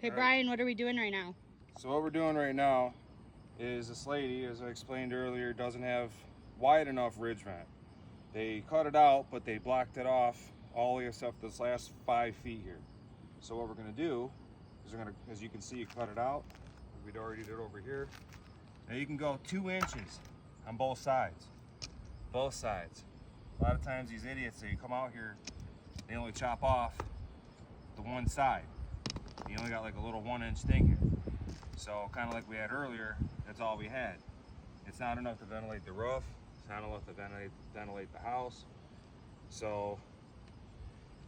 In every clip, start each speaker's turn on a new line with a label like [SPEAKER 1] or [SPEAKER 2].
[SPEAKER 1] Hey Brian, what are we doing right now?
[SPEAKER 2] So what we're doing right now is this lady, as I explained earlier, doesn't have wide enough Ridgevent. They cut it out, but they blocked it off all the way except this last 5 feet here. So what we're gonna do is we're gonna, as you can see, you cut it out. We'd already did it over here. Now you can go 2 inches on both sides. Both sides. A lot of times these idiots, they come out here, they only chop off the one side. You only got like a little 1-inch thing here. So kind of like we had earlier, that's all we had. It's not enough to ventilate the roof. It's not enough to ventilate the house. So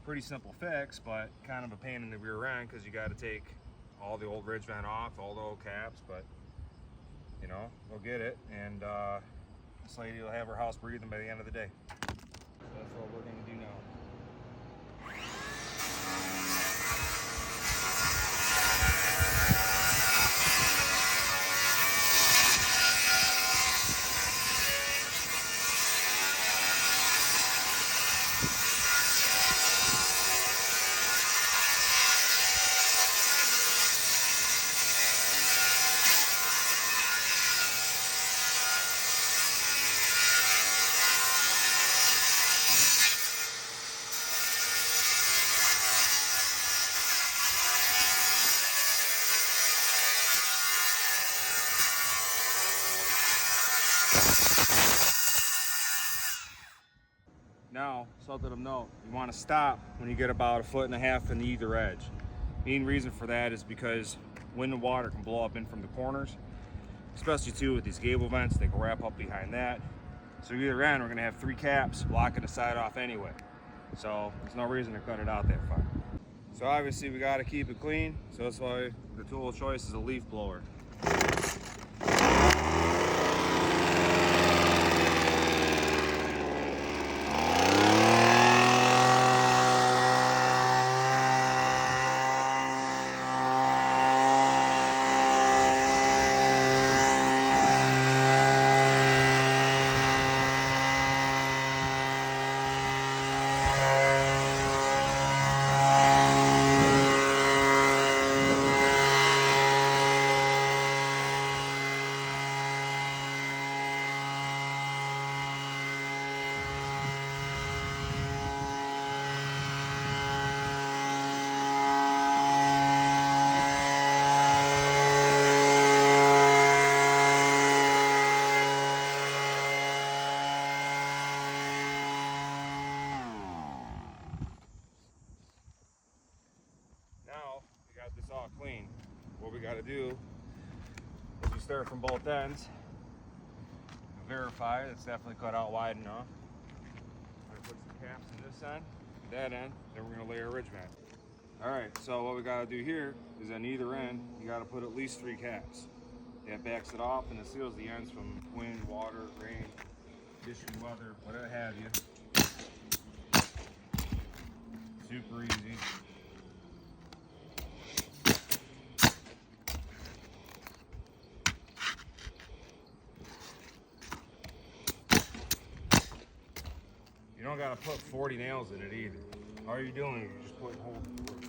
[SPEAKER 2] pretty simple fix, but kind of a pain in the rear end because you got to take all the old Ridgevent off, all the old caps, but you know, we'll get it. And this lady will have her house breathing by the end of the day. So that's what we're going to do now. Now, something of note, you want to stop when you get about 1.5 feet in either edge. Main reason for that is because wind and water can blow up in from the corners, especially too with these gable vents, they can wrap up behind that. So either end, we're going to have 3 caps blocking the side off anyway. So there's no reason to cut it out that far. So obviously we got to keep it clean, so that's why the tool of choice is a leaf blower. Now we got this all clean. What we got to do is we start from both ends. Verify it's definitely cut out wide enough. I'm gonna put some caps in this end, that end, then we're gonna lay our Ridgevent. All right, so what we got to do here is on either end, you got to put at least 3 caps. That backs it off and it seals the ends from wind, water, rain, condition, weather, whatever have you. Super easy. You don't gotta put 40 nails in it either. All you're doing is you're just putting holes in the wood.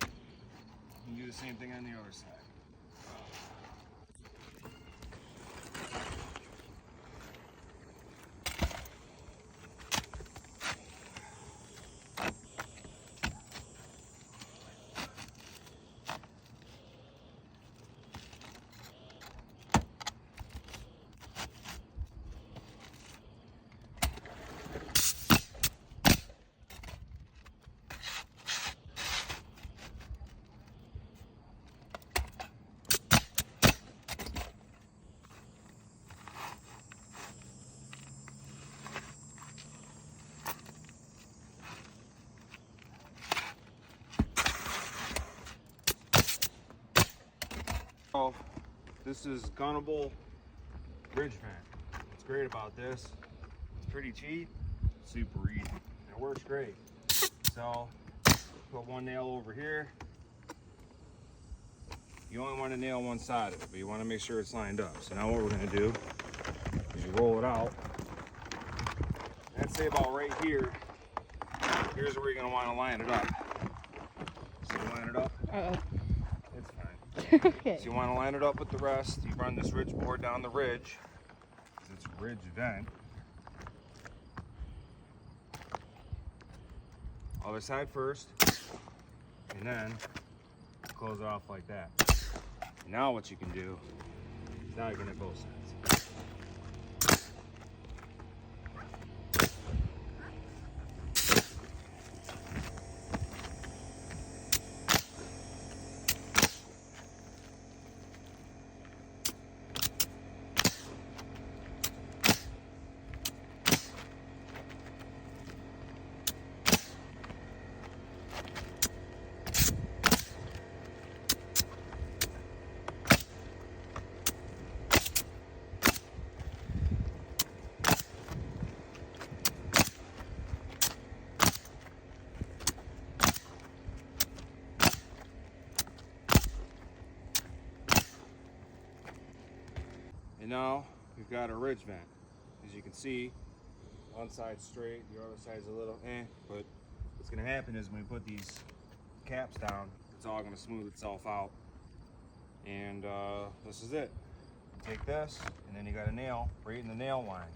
[SPEAKER 2] You can do the same thing on the other side. So this is gunnable Ridgevent. What's great about this, it's pretty cheap, super easy, and it works great. So put one nail over here. You only want to nail one side of it, but you want to make sure it's lined up. So now what we're going to do is you roll it out. I'd say about right here, here's where you're going to want to line it up. So you line it up. It's fine.
[SPEAKER 1] Okay.
[SPEAKER 2] So you want to line it up with the rest. You run this ridge board down the ridge. It's Ridgevent. Other side first, and then close it off like that. Now what you can do is now you're going to both sides. And now we've got a ridge vent. As you can see, one side's straight, the other side's a little but what's going to happen is when we put these caps down, it's all going to smooth itself out. And this is it. You take this, and then you got a nail right in the nail line.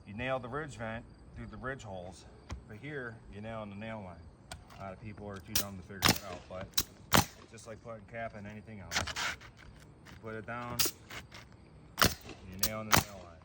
[SPEAKER 2] You nail the ridge vent through the ridge holes, but here you nail in the nail line. A lot of people are too dumb to figure it out, but it's just like putting cap in anything else. You put it down, you nail in the nail line.